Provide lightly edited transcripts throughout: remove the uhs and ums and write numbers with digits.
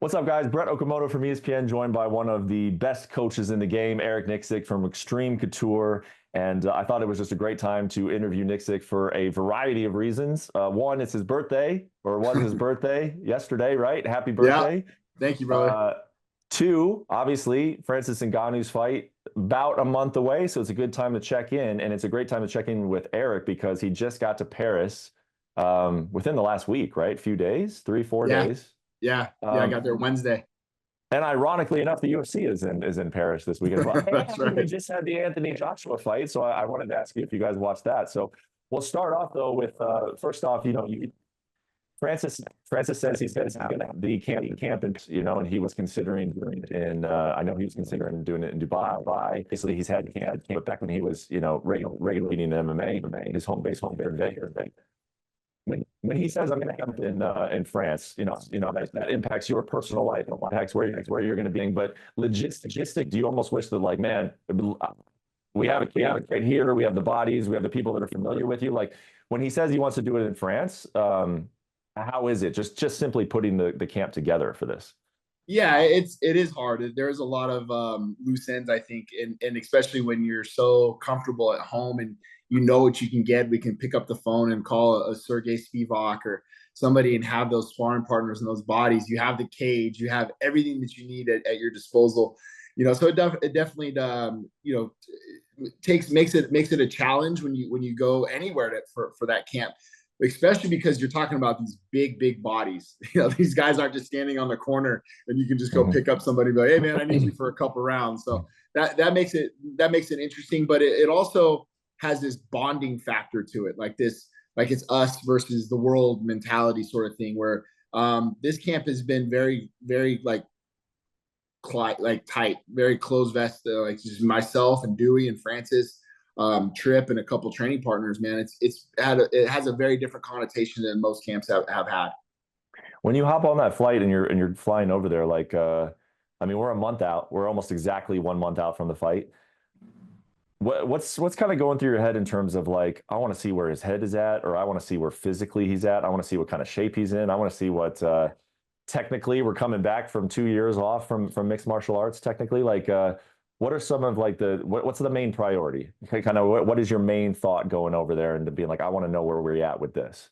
What's up, guys? Brett Okamoto from ESPN, joined by one of the best coaches in the game, Nicksick from Xtreme Couture. And I thought it was just a great time to interview Nicksick for a variety of reasons. One, it's his birthday, or was his birthday yesterday, right? Happy Yeah. birthday. Thank you, brother. Two, obviously, Francis Ngannou's fight about a month away, so it's a good time to check in. And it's a great time to check in with Eric because he just got to Paris within the last week, right? Few days, 3, 4 Yeah. days. Yeah. I got there Wednesday. And ironically enough, the UFC is in Paris this weekend as well. That's And we right. just had the Anthony Joshua fight, so I wanted to ask you if you guys watched that. So we'll start off though with first off, Francis says he's having the camp, and he was considering doing it in. I know he was considering doing it in Dubai. Basically, he's had camp, but back when he was regularly in MMA, his home base in Vegas. When he says I'm going to camp in France, that impacts your personal life, impacts where you're going to be. But logistic, do you almost wish that, like, man, we have a kid here, we have the bodies, we have the people that are familiar with you. Like when he says he wants to do it in France, how is it? Just simply putting the camp together for this. Yeah, it is hard. There's a lot of loose ends, I think, and especially when you're so comfortable at home and you know what you can get. We can pick up the phone and call a Sergey Spivak or somebody and have those sparring partners and those bodies. You have the cage, you have everything that you need at your disposal. So it definitely makes it a challenge when you go anywhere for that camp, especially because you're talking about these big bodies. These guys aren't just standing on the corner and you can just go pick up somebody and be like, hey man, I need you for a couple rounds. So that makes it interesting, but it also has this bonding factor to it, like it's us versus the world mentality sort of thing, where this camp has been very tight, very close vest, like just myself and Dewey and Francis, Trip and a couple training partners. Man, it has a very different connotation than most camps have had. When you hop on that flight and you're flying over there, like I mean, we're a month out. We're almost exactly 1 month out from the fight. What's kind of going through your head in terms of, like, I want to see where his head is at, or I want to see where physically he's at. I want to see what kind of shape he's in. I want to see what technically, we're coming back from 2 years off from mixed martial arts. Technically, like what are some of, like, what's the main priority? Okay, kind of what is your main thought going over there and to being like, I want to know where we're at with this.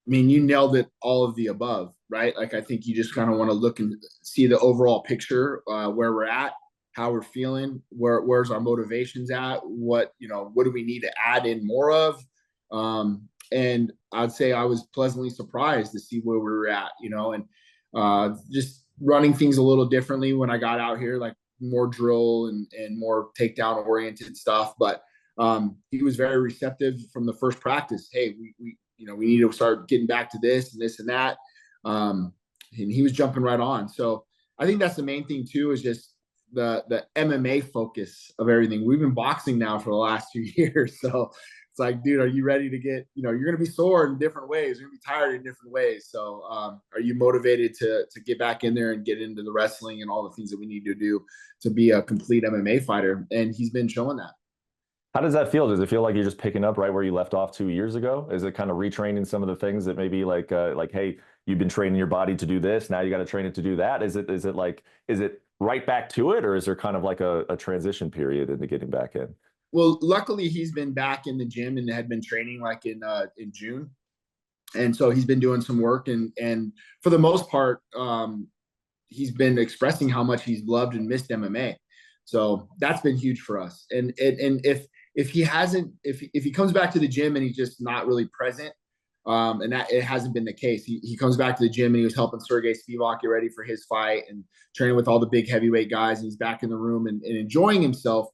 I mean, you nailed it, all of the above, right? Like, I think you just kind of want to look and see the overall picture, where we're at, how we're feeling, where's our motivations at, what do we need to add in more of? And I'd say I was pleasantly surprised to see where we were at, and just running things a little differently when I got out here, like more drill and more takedown oriented stuff. But he was very receptive from the first practice. Hey, we need to start getting back to this and this and that. And he was jumping right on. So I think that's the main thing too, is just the MMA focus of everything. We've been boxing now for the last 2 years. So it's like, dude, are you ready to get, you're going to be sore in different ways. You're going to be tired in different ways. So are you motivated to get back in there and get into the wrestling and all the things that we need to do to be a complete MMA fighter? And he's been showing that. How does that feel? Does it feel like you're just picking up right where you left off 2 years ago? Is it kind of retraining some of the things that maybe like, hey, you've been training your body to do this, now you got to train it to do that? Is it right back to it, or is there kind of like a transition period into getting back in? Well, luckily he's been back in the gym and had been training like in June, and so he's been doing some work, and for the most part, he's been expressing how much he's loved and missed MMA. So that's been huge for us. And if he comes back to the gym and he's just not really present, and that it hasn't been the case. He comes back to the gym and he was helping Sergey Spivak get ready for his fight and training with all the big heavyweight guys. And he's back in the room and enjoying himself.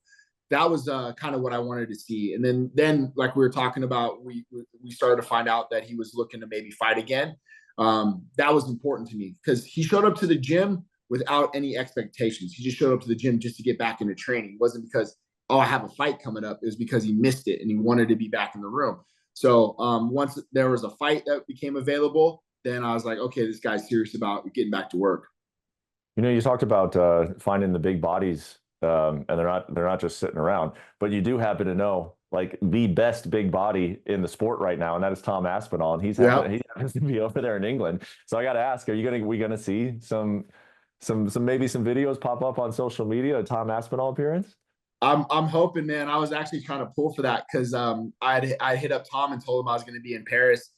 That was kind of what I wanted to see. And then like we were talking about, we started to find out that he was looking to maybe fight again. That was important to me because he showed up to the gym without any expectations. He just showed up to the gym just to get back into training. It wasn't because, oh, I have a fight coming up. It was because he missed it and he wanted to be back in the room. So once there was a fight that became available, then I was like, okay, this guy's serious about getting back to work. You talked about finding the big bodies, and they're not just sitting around, but you do happen to know, like, the best big body in the sport right now, and that is Tom Aspinall, and he happens to be over there in England. So I got to ask, we gonna see some maybe some videos pop up on social media, a Tom Aspinall appearance? I'm hoping, man. I was actually trying to pull for that because I hit up Tom and told him I was going to be in Paris,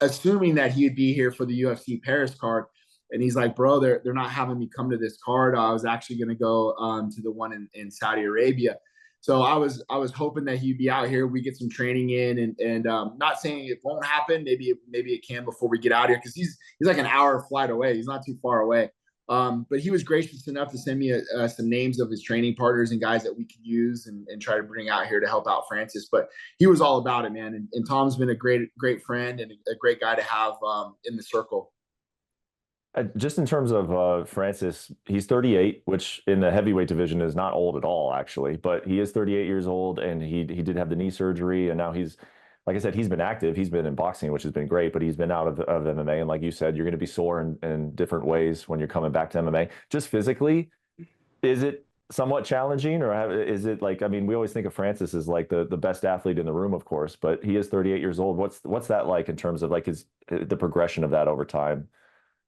assuming that he'd be here for the UFC Paris card. And he's like, bro, they're not having me come to this card. I was actually going to go to the one in Saudi Arabia. So I was hoping that he'd be out here. We get some training in, and not saying it won't happen. Maybe it can before we get out here because he's like an hour flight away. He's not too far away. But he was gracious enough to send me some names of his training partners and guys that we could use and try to bring out here to help out Francis. But he was all about it, man. And Tom's been a great friend and a great guy to have in the circle. Just in terms of Francis, he's 38, which in the heavyweight division is not old at all, actually. But he is 38 years old, and he did have the knee surgery, and now he's, like I said, he's been active. He's been in boxing, which has been great, but he's been out of MMA. And like you said, you're going to be sore in different ways when you're coming back to MMA. Just physically, is it somewhat challenging, or is it like, I mean, we always think of Francis as like the best athlete in the room, of course, but he is 38 years old. What's that like in terms of like the progression of that over time?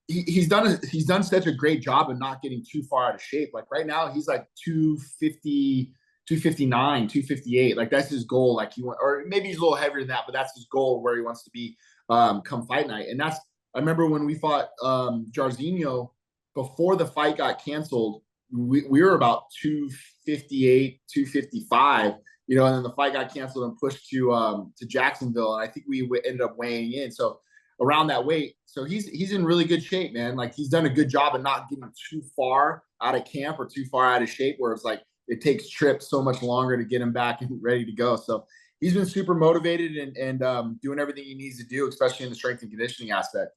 He's done such a great job of not getting too far out of shape. Like right now, he's like 250, 259, 258. Like that's his goal. Like he want, or maybe he's a little heavier than that, but that's his goal where he wants to be come fight night. And that's, I remember when we fought Jarzinho before the fight got canceled, we were about 258, 255, you know, and then the fight got canceled and pushed to Jacksonville. And I think we ended up weighing in. So around that weight. So he's in really good shape, man. Like he's done a good job of not getting too far out of camp or too far out of shape where it's like it takes trips so much longer to get him back and ready to go. So he's been super motivated and doing everything he needs to do, especially in the strength and conditioning aspect.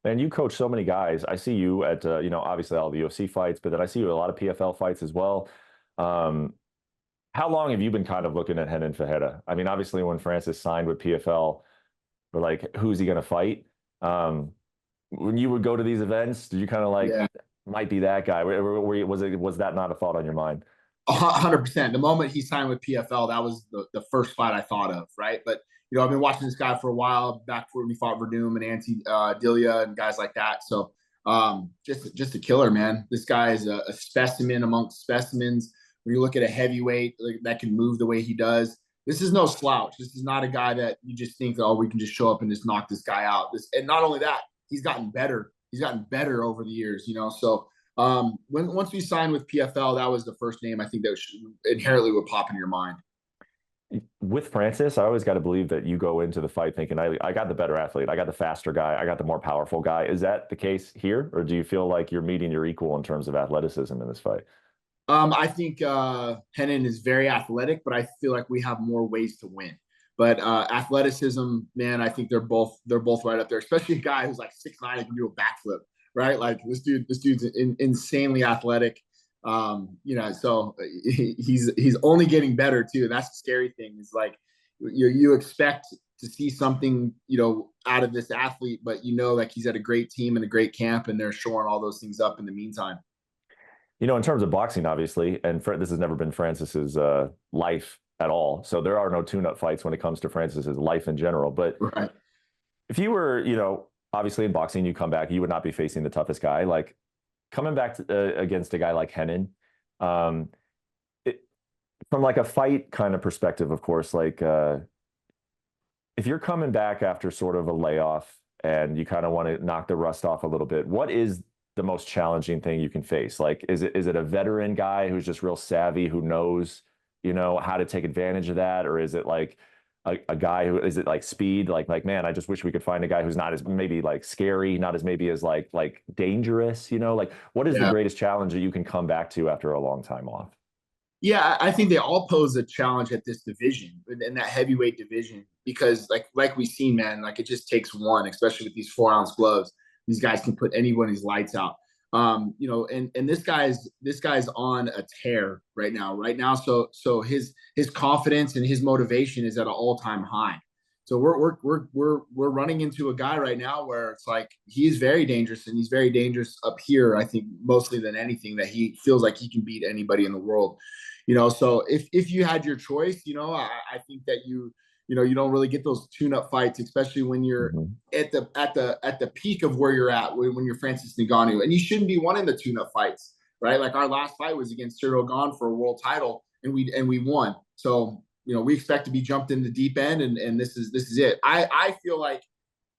Man, you coach so many guys. I see you at, obviously all the UFC fights, but then I see you at a lot of PFL fights as well. Um, how long have you been kind of looking at Renan Ferreira? I mean, obviously when Francis signed with PFL, we're like, who's he going to fight? When you would go to these events, did you kind of like, Yeah. might be that guy? Was that not a thought on your mind? 100%. The moment he signed with PFL, that was the first fight I thought of, right? But you know, I've been watching this guy for a while, back when we fought Verdum and Anti Delia and guys like that. So just a killer, man. This guy is a specimen amongst specimens. When you look at a heavyweight that can move the way he does, this is no slouch. This is not a guy that you just think, oh, we can just show up and just knock this guy out. And not only that, he's gotten better. He's gotten better over the years, you know. So once we signed with PFL, that was the first name I think that inherently would pop in your mind. With Francis, I always got to believe that you go into the fight thinking, I got the better athlete, I got the faster guy, I got the more powerful guy. Is that the case here, or do you feel like you're meeting your equal in terms of athleticism in this fight? I think Renan is very athletic, but I feel like we have more ways to win. But athleticism, man, I think they're both right up there. Especially a guy who's like 6'9" and can do a backflip, right? Like this dude's insanely athletic. You know, so he's only getting better too. And that's the scary thing. Is like you expect to see something, you know, out of this athlete, but you know, like he's at a great team and a great camp, and they're shoring all those things up in the meantime. You know, in terms of boxing, obviously, and this has never been Francis's life at all. So there are no tune-up fights when it comes to Francis's life in general. But Right. if you were, obviously in boxing, you come back, you would not be facing the toughest guy. Like coming back against a guy like Renan, um, from like a fight kind of perspective, of course, like if you're coming back after sort of a layoff and you kind of want to knock the rust off a little bit, what is the most challenging thing you can face? Like, is it a veteran guy who's just real savvy, who knows, how to take advantage of that? Or is it like a guy who, is it like speed? Like, man, I just wish we could find a guy who's not as maybe like scary, not as maybe as like dangerous, like what is the greatest challenge that you can come back to after a long time off? Yeah, I think they all pose a challenge at this division, in that heavyweight division, because like we've seen, man, like it just takes one, especially with these 4-ounce gloves. These guys can put anybody's lights out. And this guy's on a tear right now. So his confidence and his motivation is at an all-time high. So we're running into a guy right now where it's like he's very dangerous, and he's very dangerous up here. I think mostly than anything, that he feels like he can beat anybody in the world. So if you had your choice, I think that you don't really get those tune-up fights, especially when you're at the peak of where you're at when you're Francis Ngannou, and you shouldn't be wanting the tune-up fights, right? Like our last fight was against Cyril Gane for a world title, and we won. So we expect to be jumped in the deep end, and this is it. I feel like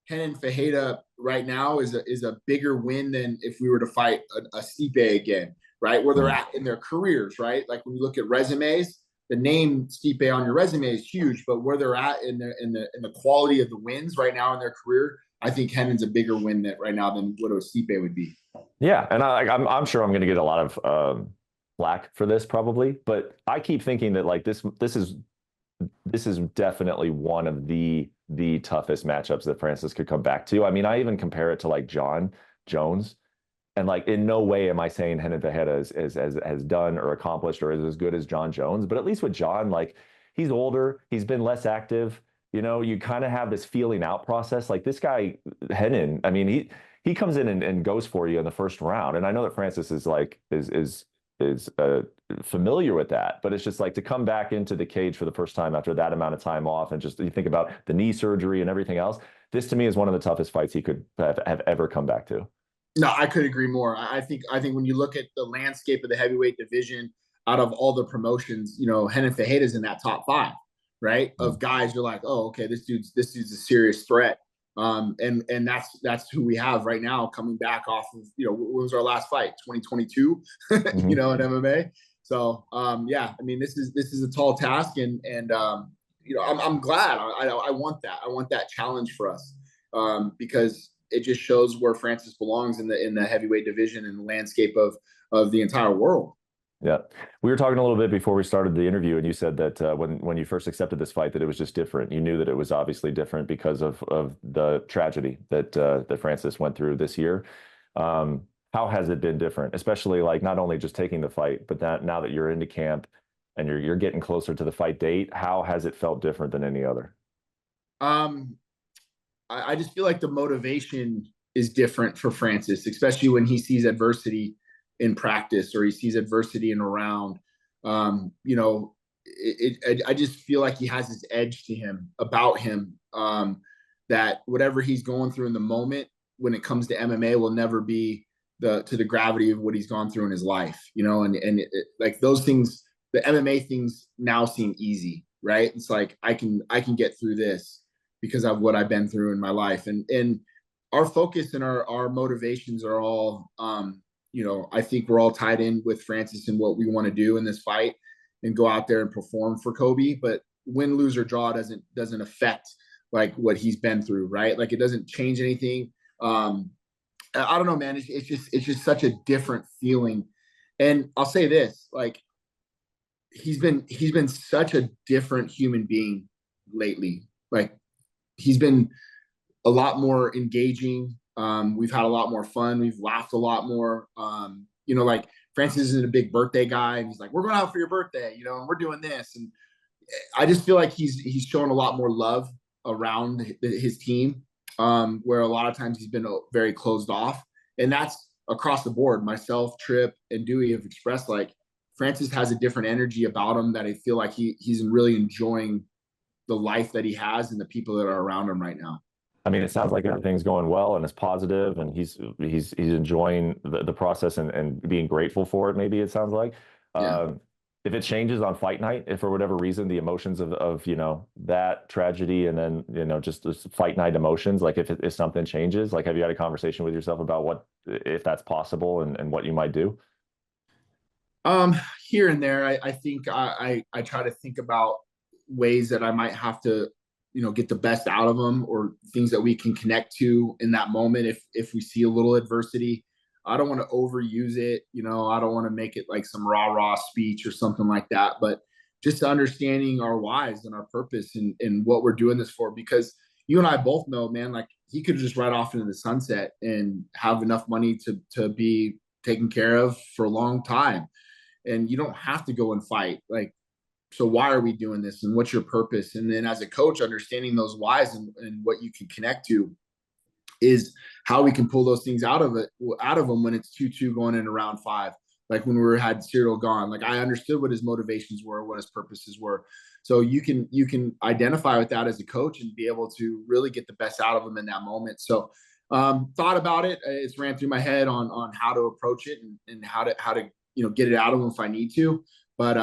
Renan Ferreira right now is a bigger win than if we were to fight a Stipe again, right? Where they're at in their careers, right? Like when you look at resumes, the name Stipe on your resume is huge, but where they're at in the quality of the wins right now in their career, I think Renan's a bigger win right now than what a Stipe would be. Yeah, and I'm sure I'm going to get a lot of flack for this probably, but I keep thinking that like this is definitely one of the toughest matchups that Francis could come back to. I mean, I even compare it to like John Jones, and like in no way am I saying Renan Ferreira has done or accomplished or is as good as John Jones, but at least with John, like he's older, he's been less active. You kind of have this feeling out process. Like this guy Renan, I mean, he comes in and goes for you in the first round, and I know that Francis is like is familiar with that, but it's just like to come back into the cage for the first time after that amount of time off, and just you think about the knee surgery and everything else. This to me is one of the toughest fights he could have ever come back to. No, I could agree more. I think when you look at the landscape of the heavyweight division, out of all the promotions, Renan Ferreira is in that top 5, right? Of guys, you're like, oh, okay, this dude's a serious threat. And that's who we have right now coming back off of, when was our last fight? 2022, in MMA. So, yeah, I mean, this is a tall task, and I'm glad. I want that. I want that challenge for us, because it just shows where Francis belongs in the heavyweight division and the landscape of the entire world. Yeah. We were talking a little bit before we started the interview, and you said that when you first accepted this fight, that it was just different. You knew that it was obviously different because of the tragedy that Francis went through this year. How has it been different, especially like not only just taking the fight, but that now that you're into camp and you're getting closer to the fight date, how has it felt different than any other? I just feel like the motivation is different for Francis, especially when he sees adversity in practice or he sees adversity in a round. I just feel like he has this edge to him about him, that whatever he's going through in the moment when it comes to MMA will never be to the gravity of what he's gone through in his life, like those things, the MMA things now seem easy, right? It's like, I can get through this because of what I've been through in my life. And our focus and our motivations are all, I think we're all tied in with Francis and what we want to do in this fight and go out there and perform for Kobe. But win, lose, or draw doesn't affect like what he's been through, right? Like it doesn't change anything. I don't know, man. It's just such a different feeling. And I'll say this, like he's been such a different human being lately. Like he's been a lot more engaging. We've had a lot more fun. We've laughed a lot more. Like Francis isn't a big birthday guy, and he's like, we're going out for your birthday, and we're doing this. And I just feel like he's shown a lot more love around his team, where a lot of times he's been very closed off. And that's across the board. Myself, Tripp, and Dewey have expressed like Francis has a different energy about him that I feel like he's really enjoying the life that he has and the people that are around him right now. I mean, it sounds like everything's going well and it's positive, and he's enjoying the process and being grateful for it. Maybe it sounds like. Yeah. If it changes on fight night, if for whatever reason the emotions of that tragedy and then just the fight night emotions, like if something changes, like have you had a conversation with yourself about what if that's possible and what you might do? Here and there, I think I try to think about ways that I might have to get the best out of them, or things that we can connect to in that moment if we see a little adversity. I don't want to overuse it. I don't want to make it like some rah-rah speech or something like that, but just understanding our whys and our purpose and what we're doing this for. Because you and I both know, man, like he could just ride off into the sunset and have enough money to be taken care of for a long time. And you don't have to go and fight. Like, so why are we doing this? And what's your purpose? And then as a coach, understanding those whys and what you can connect to is how we can pull those things out of them when it's 2-2 going into round 5, like when had Cyril gone. Like I understood what his motivations were, what his purposes were. So you can identify with that as a coach and be able to really get the best out of them in that moment. So thought about it. It's ran through my head on how to approach it and how to get it out of them if I need to. But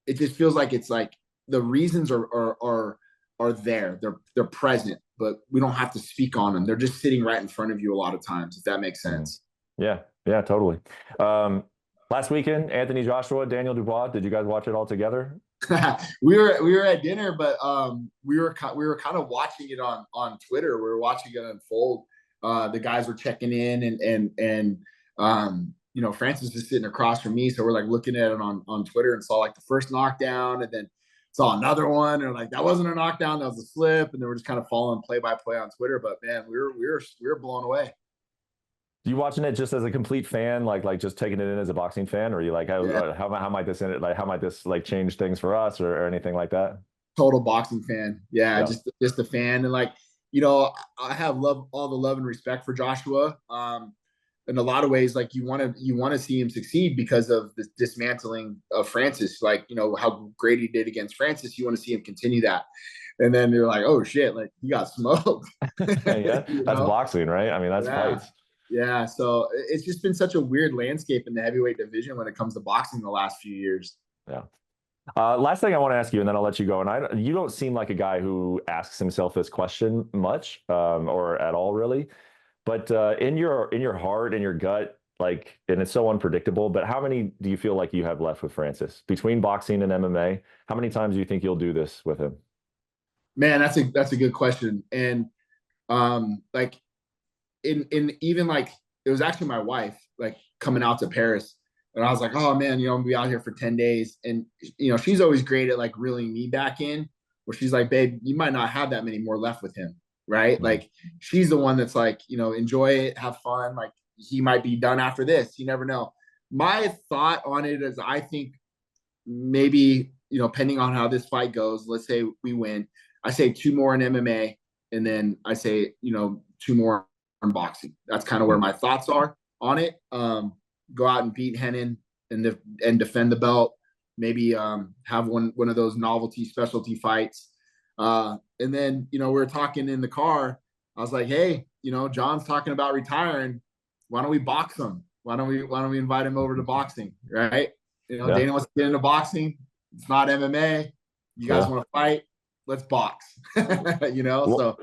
it just feels like it's like the reasons are there. They're present, but we don't have to speak on them. They're just sitting right in front of you a lot of times, if that makes sense. Yeah, totally. Last weekend, Anthony Joshua, Daniel Dubois. Did you guys watch it all together? we were at dinner, but we were kind of watching it on Twitter. We were watching it unfold. The guys were checking in, and Francis was sitting across from me, so we're like looking at it on Twitter and saw like the first knockdown, and then saw another one, and like that wasn't a knockdown, that was a slip, and then we're just kind of following play by play on Twitter. But man, we were blown away. You watching it just as a complete fan, like just taking it in as a boxing fan, or are you like, how might this end it? Like, how might this like change things for us, or anything like that? Total boxing fan, yeah. Just a fan, and like I have all the love and respect for Joshua. In a lot of ways, like you want to see him succeed because of the dismantling of Francis. Like how great he did against Francis, you want to see him continue that. And then you're like, oh shit, like he got smoked. Yeah, that's boxing, right? I mean, that's fights. Yeah, so it's just been such a weird landscape in the heavyweight division when it comes to boxing the last few years. Yeah. Last thing I want to ask you, and then I'll let you go. And you don't seem like a guy who asks himself this question much, or at all, really. But in your heart, in your gut, like, and it's so unpredictable. But how many do you feel like you have left with Francis between boxing and MMA? How many times do you think you'll do this with him? Man, that's a good question. And like. In even like it was actually my wife like coming out to Paris, and I was like, oh man, I'm gonna be out here for 10 days. And she's always great at like reeling me back in, where she's like, babe, you might not have that many more left with him, right? Mm-hmm. Like she's the one that's like, enjoy it, have fun, like he might be done after this, you never know. My thought on it is, I think maybe depending on how this fight goes, let's say we win, I say 2 more in MMA, and then I say 2 more boxing. That's kind of where my thoughts are on it. Go out and beat Renan and defend the belt. Maybe have one of those novelty specialty fights. And then we were talking in the car. I was like, hey, John's talking about retiring. Why don't we box him? Why don't we invite him over to boxing? Right? Dana wants to get into boxing. It's not MMA. You guys want to fight? Let's box. So.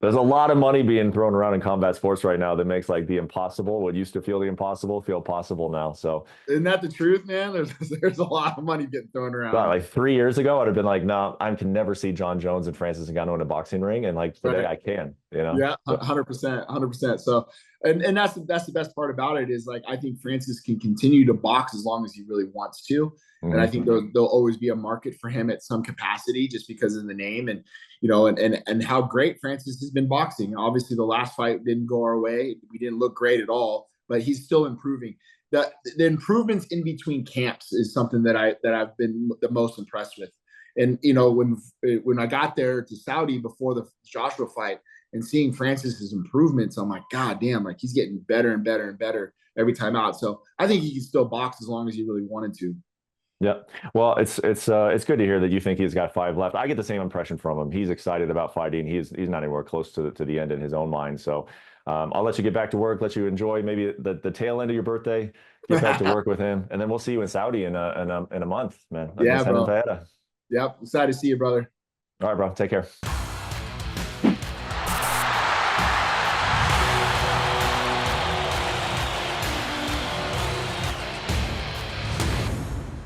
There's a lot of money being thrown around in combat sports right now that makes like the impossible, what used to feel the impossible, feel possible now. So isn't that the truth, man? There's a lot of money getting thrown around. Like 3 years ago, I'd have been like, no, I can never see John Jones and Francis Ngannou in a boxing ring. And like today I can, Yeah, 100%. So, and that's the best part about it is like, I think Francis can continue to box as long as he really wants to. Mm-hmm. And I think there'll always be a market for him at some capacity just because of the name and, and how great Francis has been boxing. Obviously the last fight didn't go our way. We didn't look great at all, but he's still improving. The improvements in between camps is something that I've been the most impressed with. And, when I got there to Saudi before the Joshua fight and seeing Francis's improvements, I'm like, God damn, like he's getting better and better and better every time out. So I think he can still box as long as he really wanted to. Yeah. Well, it's good to hear that you think he's got 5 left. I get the same impression from him. He's excited about fighting. He's not anywhere close to the end in his own mind. So I'll let you get back to work, let you enjoy maybe the tail end of your birthday, get back to work with him. And then we'll see you in Saudi in a month, man. Yeah, bro. Yep. Excited to see you, brother. All right, bro. Take care.